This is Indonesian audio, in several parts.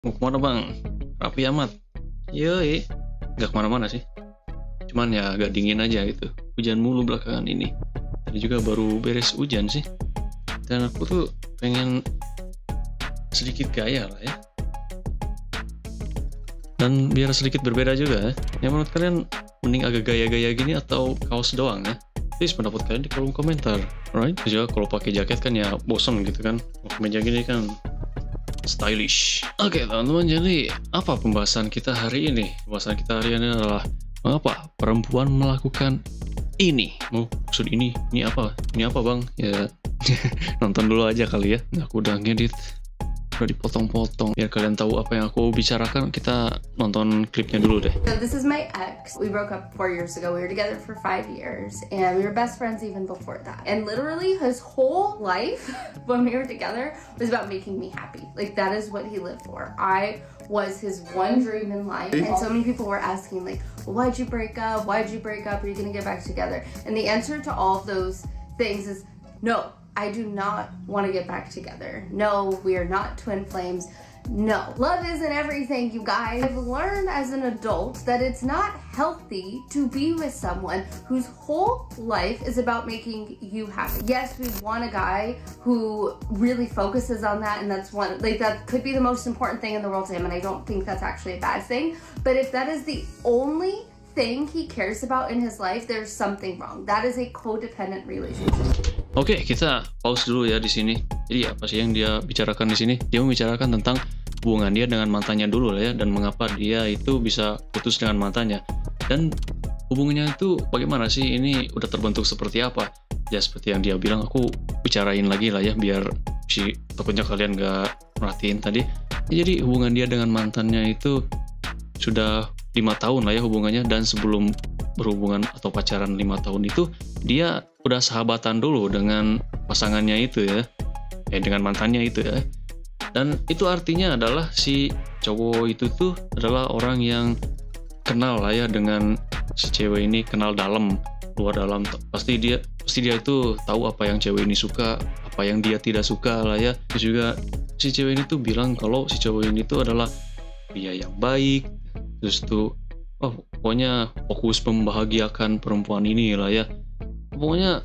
Mau kemana bang? Rapi amat. Yoi. Gak kemana-mana sih. Cuman ya agak dingin aja gitu. Hujan mulu belakangan ini. Tadi juga baru beres hujan sih. Dan aku tuh pengen sedikit gaya lah ya. Dan biar sedikit berbeda juga ya. Yang menurut kalian mending agak gaya-gaya gini atau kaos doang ya? Please pendapat kalian di kolom komentar. Alright? Juga kalau pakai jaket kan ya bosan gitu kan. Meja gini kan stylish. Oke teman-teman, jadi apa pembahasan kita hari ini? Pembahasan kita hari ini adalah mengapa perempuan melakukan ini. Maksud ini apa? Ini apa bang? Ya nonton dulu aja kali ya. Aku udah ngedit, udah dipotong-potong. Biar kalian tahu apa yang aku bicarakan, kita nonton klipnya dulu deh. So this is my ex. We broke up 4 years ago. We were together for 5 years and we were best friends even before that. And literally his whole life when we were together was about making me happy. Like that is what he lived for. I was his one dream in life. And so many people were asking like, well, why'd you break up? Why'd you break up? Are you gonna get back together? And the answer to all of those things is no. I do not want to get back together. No, we are not twin flames. No, love isn't everything, you guys. I've learned as an adult that it's not healthy to be with someone whose whole life is about making you happy. Yes, we want a guy who really focuses on that, and that's one, like that could be the most important thing in the world to him, and I don't think that's actually a bad thing. But if that is the only thing he cares about in his life, there's something wrong. That is a codependent relationship. Oke, kita pause dulu ya di sini. Jadi apa sih yang dia bicarakan di sini? Dia membicarakan tentang hubungan dia dengan mantannya dulu lah ya, dan mengapa dia itu bisa putus dengan mantannya. Dan hubungannya itu bagaimana sih? Ini udah terbentuk seperti apa? Ya seperti yang dia bilang, aku bicarain lagi lah ya, biar si takutnya kalian gak merhatiin tadi. Jadi hubungan dia dengan mantannya itu sudah 5 tahun lah ya hubungannya, dan sebelum berhubungan atau pacaran 5 tahun itu dia udah sahabatan dulu dengan pasangannya itu ya, dengan mantannya itu ya. Dan itu artinya adalah si cowok itu tuh adalah orang yang kenal lah ya dengan si cewek ini, kenal dalam luar dalam. Pasti dia itu tahu apa yang cewek ini suka, apa yang dia tidak suka lah ya. Terus juga si cewek ini tuh bilang kalau si cowok ini tuh adalah pria yang baik. Terus tuh pokoknya fokus membahagiakan perempuan ini lah ya. Pokoknya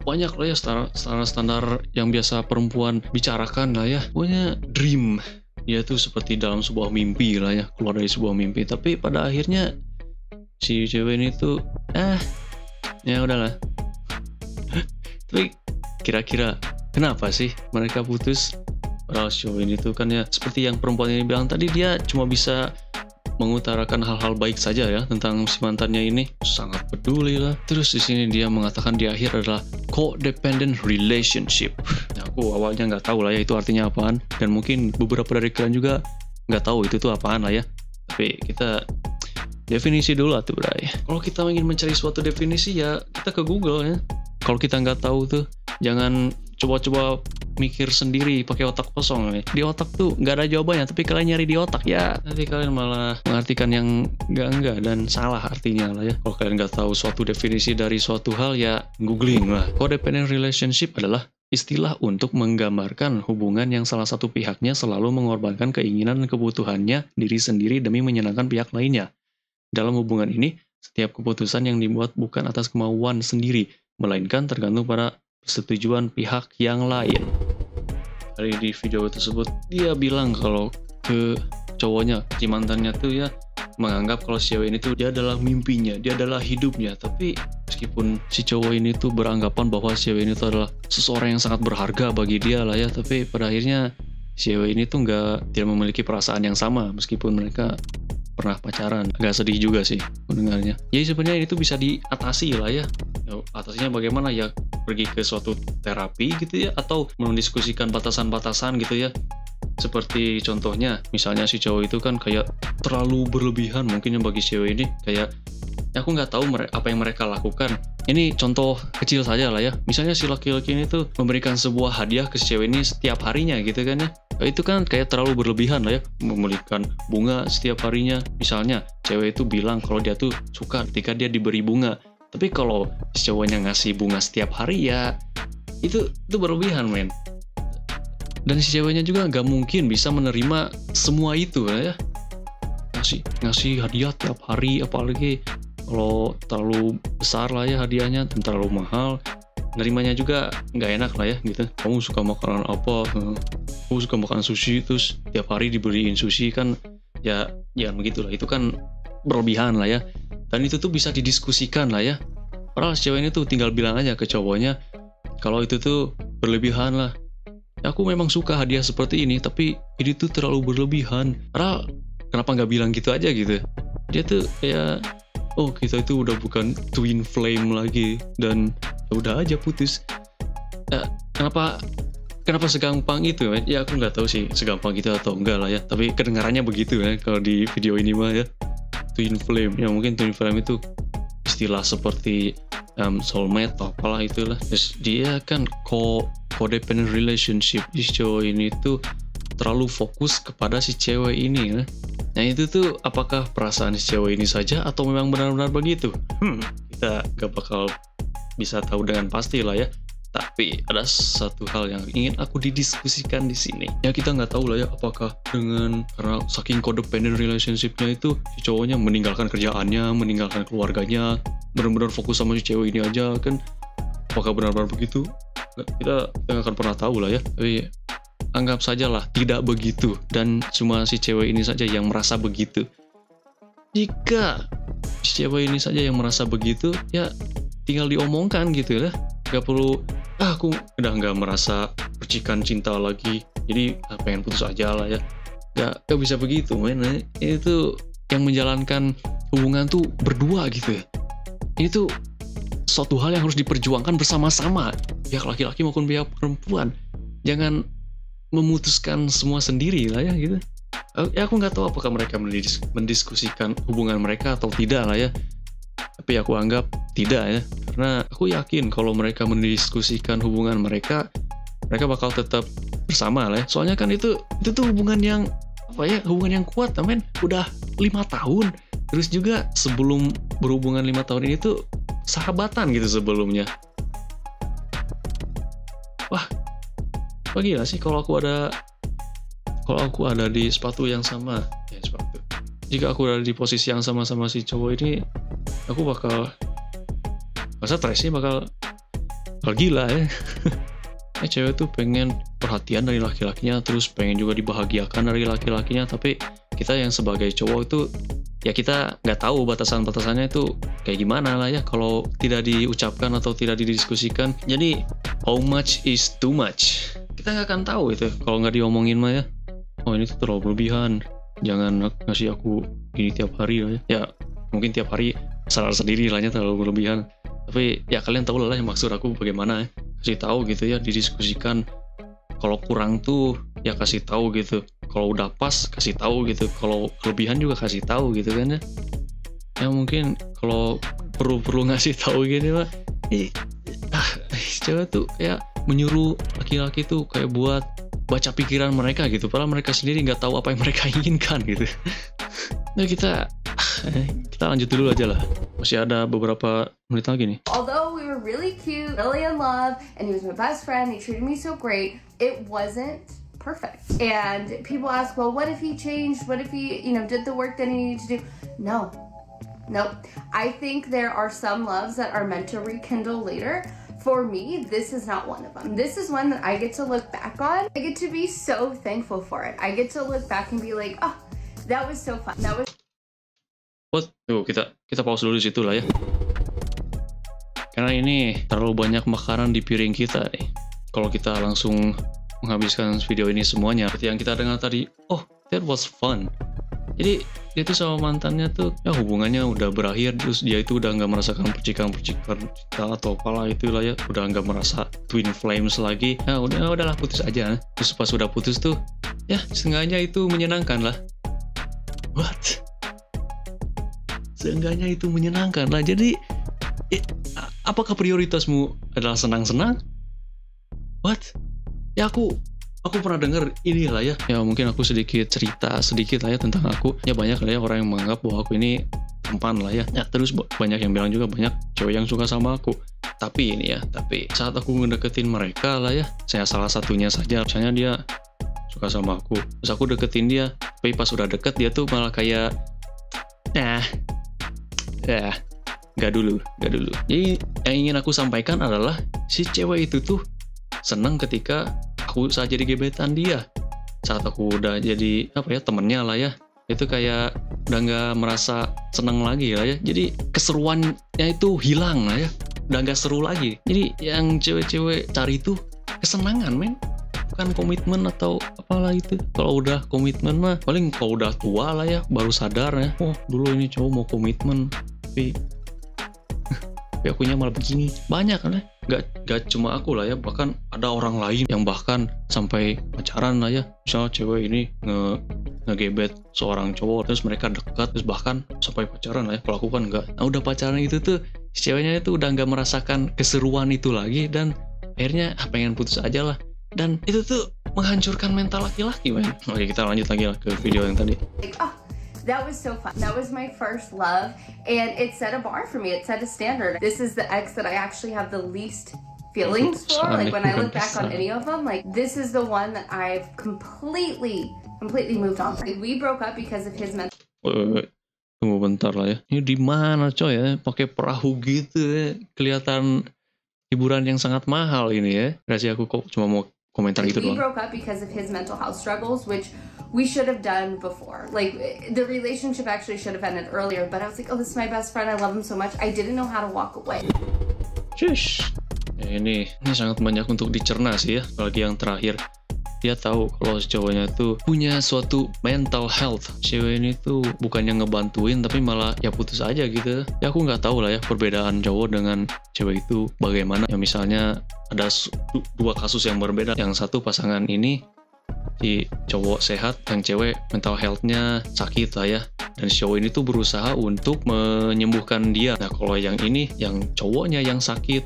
banyak lah ya standar yang biasa perempuan bicarakan lah ya. Pokoknya dream. Dia tuh seperti dalam sebuah mimpi lah ya, keluar dari sebuah mimpi. Tapi pada akhirnya si cewek ini tuh ya udahlah. Tapi kira-kira kenapa sih mereka putus? Padahal si cowok ini tuh kan ya seperti yang perempuan ini bilang tadi, dia cuma bisa mengutarakan hal-hal baik saja ya tentang si mantannya ini, sangat peduli lah. Terus di sini dia mengatakan di akhir adalah codependent relationship. Nah, aku awalnya nggak tahu lah ya itu artinya apaan, dan mungkin beberapa dari kalian juga nggak tahu itu tuh apaan lah ya. Tapi kita definisi dulu tuh bray. Kalau kita ingin mencari suatu definisi ya kita ke Google ya. Kalau kita nggak tahu tuh jangan coba-coba mikir sendiri pakai otak kosong nih. Di otak tuh nggak ada jawabannya, tapi kalian nyari di otak ya nanti kalian malah mengartikan yang enggak dan salah artinya lah ya. Kalau kalian nggak tahu suatu definisi dari suatu hal ya googling lah. Codependent relationship adalah istilah untuk menggambarkan hubungan yang salah satu pihaknya selalu mengorbankan keinginan dan kebutuhannya diri sendiri demi menyenangkan pihak lainnya. Dalam hubungan ini, setiap keputusan yang dibuat bukan atas kemauan sendiri, melainkan tergantung pada persetujuan pihak yang lain. Dari di video tersebut dia bilang kalau ke cowoknya, si mantannya tuh ya menganggap kalau si cewek ini tuh dia adalah mimpinya, dia adalah hidupnya. Tapi meskipun si cowok ini tuh beranggapan bahwa si cewek ini tuh adalah seseorang yang sangat berharga bagi dia lah ya, tapi pada akhirnya si cewek ini tuh tidak memiliki perasaan yang sama meskipun mereka pernah pacaran. Agak sedih juga sih mendengarnya. Jadi sebenarnya itu bisa diatasi lah ya. Atasinya bagaimana ya? Pergi ke suatu terapi gitu ya, atau mendiskusikan batasan-batasan gitu ya. Seperti contohnya, misalnya si cowok itu kan kayak terlalu berlebihan mungkin yang bagi cewek ini, kayak ya aku nggak tahu apa yang mereka lakukan. Ini contoh kecil saja lah ya. Misalnya si laki-laki ini tuh memberikan sebuah hadiah ke si cewek ini setiap harinya gitu kan ya. Itu kan kayak terlalu berlebihan lah ya, memberikan bunga setiap harinya. Misalnya cewek itu bilang kalau dia tuh suka ketika dia diberi bunga, tapi kalau si cowoknya ngasih bunga setiap hari ya itu berlebihan men. Dan si ceweknya juga nggak mungkin bisa menerima semua itu ya. Ngasih hadiah tiap hari, apalagi kalau terlalu besar lah ya hadiahnya dan terlalu mahal, nerimanya juga nggak enak lah ya gitu. Kamu suka makanan apa? Kamu suka makan sushi, terus tiap hari dibeliin sushi, kan ya jangan begitulah, itu kan berlebihan lah ya. Dan itu tuh bisa didiskusikan lah ya. Padahal cewek ini tuh tinggal bilang aja ke cowoknya kalau itu tuh berlebihan lah. Aku memang suka hadiah seperti ini, tapi ini tuh terlalu berlebihan. Padahal kenapa nggak bilang gitu aja gitu? Dia tuh kayak, oh kita itu udah bukan twin flame lagi, dan udah aja putus. Ya, kenapa segampang itu? Ya aku nggak tahu sih segampang gitu atau enggak lah ya. Tapi kedengarannya begitu ya kalau di video ini mah ya. Twin flame, ya mungkin twin flame itu istilah seperti soulmate atau apalah itulah. Terus dia kan codependent relationship. Si cowok ini tuh terlalu fokus kepada si cewek ini ya. Nah itu tuh apakah perasaan si cewek ini saja atau memang benar-benar begitu? Kita gak bakal bisa tahu dengan pasti lah ya. Tapi ada satu hal yang ingin aku didiskusikan di sini. Ya kita nggak tahu lah ya apakah karena saking codependent relationship-nya itu si cowoknya meninggalkan kerjaannya, meninggalkan keluarganya, benar-benar fokus sama si cewek ini aja kan. Apakah benar-benar begitu? Kita nggak akan pernah tahu lah ya. Tapi anggap sajalah tidak begitu dan cuma si cewek ini saja yang merasa begitu. Jika si cewek ini saja yang merasa begitu, ya tinggal diomongkan gitu ya. Gak perlu, aku udah nggak merasa percikan cinta lagi, jadi pengen putus aja lah ya. Gak bisa begitu men. Itu yang menjalankan hubungan tuh berdua gitu ya. Ini tuh suatu hal yang harus diperjuangkan bersama-sama, pihak laki-laki maupun pihak perempuan. Jangan memutuskan semua sendiri lah ya gitu. Ya aku nggak tahu apakah mereka mendiskusikan hubungan mereka atau tidak lah ya. Tapi aku anggap tidak ya, karena aku yakin kalau mereka mendiskusikan hubungan mereka bakal tetap bersama lah ya. Soalnya kan itu tuh hubungan yang hubungan yang kuat men. Udah 5 tahun. Terus juga sebelum berhubungan 5 tahun ini tuh sahabatan gitu sebelumnya. Wah, gila sih kalau aku ada di sepatu yang sama ya, sepatu. Jika aku ada di posisi yang sama si cowok ini, aku bakal stresnya bakal gila ya. Cewek tuh pengen perhatian dari laki-lakinya, terus pengen juga dibahagiakan dari laki-lakinya, tapi kita yang sebagai cowok itu ya kita nggak tahu batasan-batasannya itu kayak gimana lah ya kalau tidak diucapkan atau tidak didiskusikan. Jadi how much is too much, kita nggak akan tahu itu kalau nggak diomongin mah ya. Oh ini tuh terlalu berlebihan, jangan ngasih aku gini tiap hari lah ya. Ya mungkin tiap hari sadar sendiri lah ya terlalu berlebihan, tapi ya kalian tahu lah yang maksud aku bagaimana ya. Kasih tahu gitu ya, didiskusikan. Kalau kurang tuh ya kasih tahu gitu, kalau udah pas kasih tahu gitu, kalau kelebihan juga kasih tahu gitu kan ya. Ya mungkin kalau perlu ngasih tahu gini mah cewek tuh kayak menyuruh laki-laki tuh kayak buat baca pikiran mereka gitu, padahal mereka sendiri nggak tahu apa yang mereka inginkan gitu. Nah kita lanjut dulu aja lah, masih ada beberapa menit lagi nih. Although we were really cute, really in love, and he was my best friend, he treated me so great, it wasn't perfect. And people ask, well, what if he changed? What if he, did the work that he needed to do? No. Nope. I think there are some loves that are meant to rekindle later. For me, this is not one of them. This is one that I get to look back on. I get to be so thankful for it. I get to look back and be like, oh, that was so fun. That was... What? Tuh, kita pause dulu di situ lah ya. Karena ini terlalu banyak makanan di piring kita nih. Kalau kita langsung menghabiskan video ini semuanya, seperti yang kita dengar tadi, oh, that was fun. Jadi dia tuh sama mantannya tuh ya hubungannya udah berakhir, terus dia itu udah nggak merasakan percikan-percikan cinta atau apalah itulah ya, udah nggak merasa twin flames lagi. Ya udahlah putus aja. Terus pas udah putus tuh ya seenggaknya itu menyenangkan lah. What? Seenggaknya itu menyenangkan lah. Jadi apakah prioritasmu adalah senang-senang? What? Ya aku pernah dengar ini lah ya. Ya mungkin aku cerita sedikit lah ya tentang aku. Ya banyak lah ya orang yang menganggap bahwa aku ini tampan lah ya. Ya terus banyak yang bilang juga banyak cewek yang suka sama aku. Tapi ini ya, tapi saat aku ngedeketin mereka lah ya, saya salah satunya saja, misalnya dia suka sama aku, terus aku deketin dia, tapi pas udah deket dia tuh malah kayak, gak dulu. Jadi yang ingin aku sampaikan adalah si cewek itu tuh seneng ketika aku saat jadi gebetan dia. Saat aku udah jadi temennya lah ya, itu kayak udah nggak merasa seneng lagi lah ya. Jadi keseruannya itu hilang lah ya, udah nggak seru lagi. Jadi yang cewek-cewek cari itu kesenangan, men, bukan komitmen atau apalah itu. Kalau udah komitmen mah paling kalau udah tua lah ya baru sadar ya, oh dulu ini cowok mau komitmen tapi akunya malah begini. Banyak kan ya, gak cuma aku lah ya, bahkan ada orang lain yang bahkan sampai pacaran lah ya. Misalnya cewek ini ngegebet seorang cowok, terus mereka dekat, terus bahkan sampai pacaran lah ya. Kalau aku kan enggak. Nah udah pacaran itu tuh si ceweknya itu udah nggak merasakan keseruan itu lagi, dan akhirnya pengen putus aja lah. Dan itu tuh menghancurkan mental laki-laki, men. Oke, kita lanjut lagi lah ke video yang tadi. That was so fun. That was my first love, and it set a bar for me. It set a standard. This is the ex that I actually have the least feelings for. Like when I look back on any of them, like this is the one that I've completely moved on from. We broke up because of his mental. Tunggu bentar lah ya. Ini di mana coy ya? Pakai perahu gitu ya. Kelihatan hiburan yang sangat mahal ini ya. Kasih aku kok cuma mau komentar itu doang. We broke up because of his mental health struggles, which we should have done before. Like the relationship actually should have ended earlier, but I was like, oh, this is my best friend. I love him so much. I didn't know how to walk away. Shush. Ya, ini sangat banyak untuk dicerna sih ya. Apalagi yang terakhir. Dia tahu kalau cowoknya tuh punya suatu mental health. Cewek ini tuh bukannya ngebantuin tapi malah ya putus aja gitu. Ya aku nggak tahu lah ya perbedaan cowok dengan cewek itu bagaimana. Ya misalnya ada dua kasus yang berbeda. Yang satu pasangan ini si cowok sehat, yang cewek mental health-nya sakit lah ya. Dan si cowok ini tuh berusaha untuk menyembuhkan dia. Nah kalau yang ini, yang cowoknya yang sakit,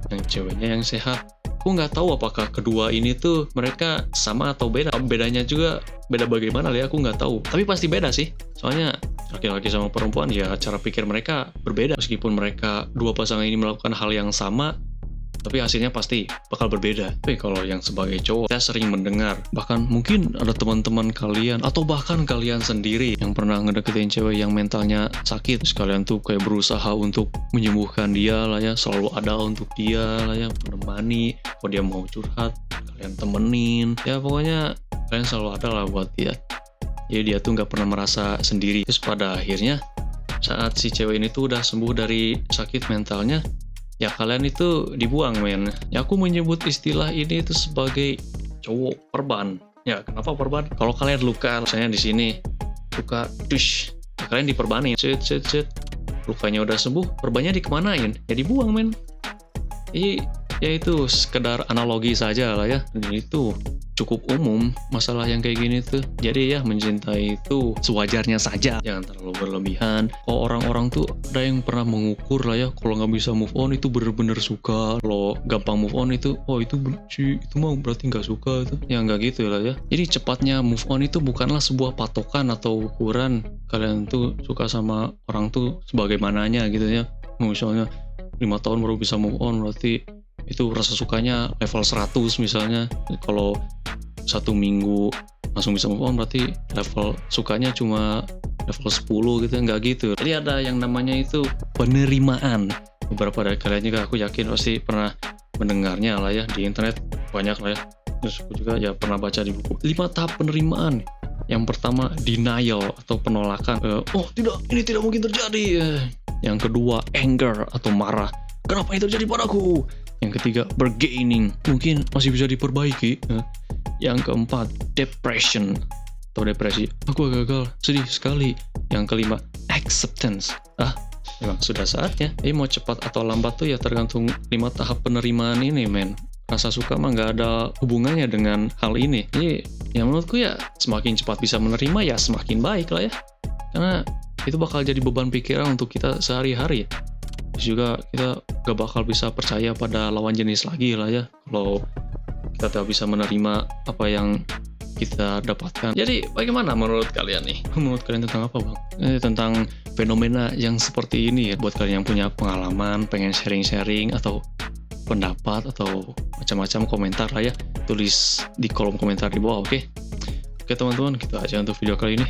yang ceweknya yang sehat. Aku nggak tahu apakah kedua ini tuh mereka sama atau beda. Bedanya juga beda bagaimana lah ya, aku nggak tahu. Tapi pasti beda sih. Soalnya laki-laki sama perempuan ya cara pikir mereka berbeda. Meskipun mereka dua pasangan ini melakukan hal yang sama, tapi hasilnya pasti bakal berbeda. Tapi kalau yang sebagai cowok, saya sering mendengar, bahkan mungkin ada teman-teman kalian, atau bahkan kalian sendiri yang pernah ngedeketin cewek yang mentalnya sakit. Terus kalian tuh kayak berusaha untuk menyembuhkan dia lah ya, selalu ada untuk dia lah ya, menemani. Kalau dia mau curhat, kalian temenin. Ya pokoknya kalian selalu ada lah buat dia. Jadi dia tuh nggak pernah merasa sendiri. Terus pada akhirnya, saat si cewek ini tuh udah sembuh dari sakit mentalnya, ya kalian itu dibuang, men. Ya aku menyebut istilah ini itu sebagai cowok perban. Ya kenapa perban? Kalau kalian luka, misalnya di sini luka, dush, ya kalian diperbanin. Set. Lukanya udah sembuh, perbannya dikemanain? Ya dibuang, men. Ya itu sekedar analogi saja lah ya. Dan itu cukup umum masalah yang kayak gini tuh. Jadi ya mencintai itu sewajarnya saja, jangan terlalu berlebihan. Kalau orang-orang tuh ada yang pernah mengukur lah ya, kalau nggak bisa move on itu bener-bener suka. Kalau gampang move on itu, oh itu mah berarti nggak suka itu. Ya nggak gitu lah ya. Jadi cepatnya move on itu bukanlah sebuah patokan atau ukuran kalian tuh suka sama orang tuh sebagaimananya gitu ya. Misalnya 5 tahun baru bisa move on, berarti itu rasa sukanya level 100 misalnya. Kalau 1 minggu langsung bisa move on, berarti level sukanya cuma level 10 gitu, nggak gitu. Jadi ada yang namanya itu penerimaan. Beberapa dari kalian juga aku yakin pasti pernah mendengarnya lah ya, di internet banyak lah ya. Terus aku juga ya pernah baca di buku 5 tahap penerimaan. Yang pertama denial atau penolakan, oh tidak, ini tidak mungkin terjadi. Yang kedua anger atau marah, kenapa ini terjadi padaku. Yang ketiga bargaining, mungkin masih bisa diperbaiki. Yang keempat depression atau depresi, aku gagal, sedih sekali. Yang kelima acceptance, memang sudah saatnya. Mau cepat atau lambat tuh ya tergantung 5 tahap penerimaan ini, men. Rasa suka mah nggak ada hubungannya dengan hal ini. Jadi ya menurutku ya semakin cepat bisa menerima ya semakin baik lah ya, karena itu bakal jadi beban pikiran untuk kita sehari-hari. Terus juga kita gak bakal bisa percaya pada lawan jenis lagi lah ya, kalau kita tidak bisa menerima apa yang kita dapatkan. Jadi bagaimana menurut kalian nih? Menurut kalian tentang apa bang? Tentang fenomena yang seperti ini ya. Buat kalian yang punya pengalaman, pengen sharing-sharing atau pendapat atau macam-macam komentar lah ya, tulis di kolom komentar di bawah. Oke teman-teman, gitu aja untuk video kali ini.